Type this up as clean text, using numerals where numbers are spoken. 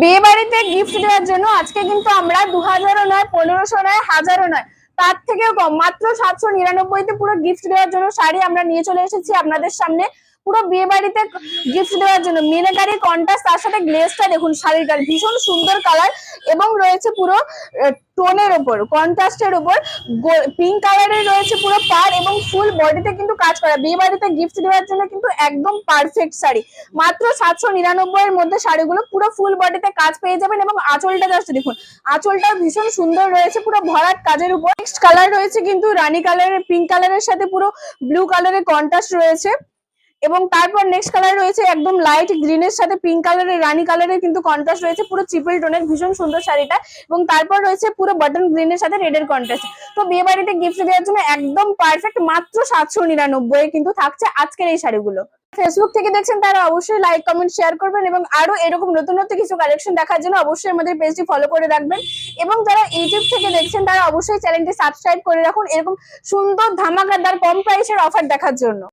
বিয়ে বাড়িতে গিফট দেওয়ার জন্য আজকে কিন্তু আমরা 2000ও নয়, 1500 নয়, 1000ও নয়, তার থেকেও কম মাত্র 799-তে পুরো গিফট দেওয়ার জন্য শাড়ি আমরা নিয়ে চলে এসেছি আপনাদের সামনে। পুরো বিয়ে বাড়িতে গিফট দেওয়ার জন্য মিনাকারি কন্ট্রাস্ট, তার সাথে গ্লেজটা দেখুন, শাড়িটার ভীষণ সুন্দর কালার এবং রয়েছে পুরো টোনের উপর, কন্ট্রাস্টের উপর পিঙ্ক কালারের রয়েছে পুরো পাড় এবং ফুল বডিতে কিন্তু কাজ করা। বিয়ে বাড়িতে গিফট দেওয়ার জন্য কিন্তু একদম পারফেক্ট শাড়ি। মাত্র 799 এর মধ্যে শাড়িগুলো পুরো ফুল বডিতে কাজ পেয়ে যাবেন এবং আঁচলটা জাস্ট দেখুন, আঁচলটা ভীষণ সুন্দর রয়েছে পুরো ভরাট কাজের উপর। নেক্সট কালার রয়েছে কিন্তু রানী কালারের, পিঙ্ক কালারের সাথে পুরো ব্লু কালারের কন্ট্রাস্ট রয়েছে এবং তারপর নেক্সট কালার রয়েছে একদম লাইট গ্রিনের সাথে পিঙ্ক কালারের, রানী কালারের কিন্তু কন্ট্রাস্ট রয়েছে, পুরো ট্রিপল টোনের ভীষণ সুন্দর শাড়িটা। এবং তারপর রয়েছে পুরো বাটন গ্রিনের সাথে রেডের কন্ট্রাস্ট। তো বিয়ে বাড়িতে গিফট দেওয়ার জন্য একদম পারফেক্ট, মাত্র 799 কিন্তু থাকছে আজকের এই শাড়িগুলো। ফেসবুক থেকে দেখছেন তারা অবশ্যই লাইক কমেন্ট শেয়ার করবেন এবং আরো এরকম নতুন নতুন কিছু কালেকশন দেখার জন্য অবশ্যই আমাদের পেজটি ফলো করে রাখবেন। এবং যারা ইউটিউব থেকে দেখছেন তারা অবশ্যই চ্যানেলটি সাবস্ক্রাইব করে রাখুন এরকম সুন্দর ধামাকাদার কম প্রাইসের অফার দেখার জন্য।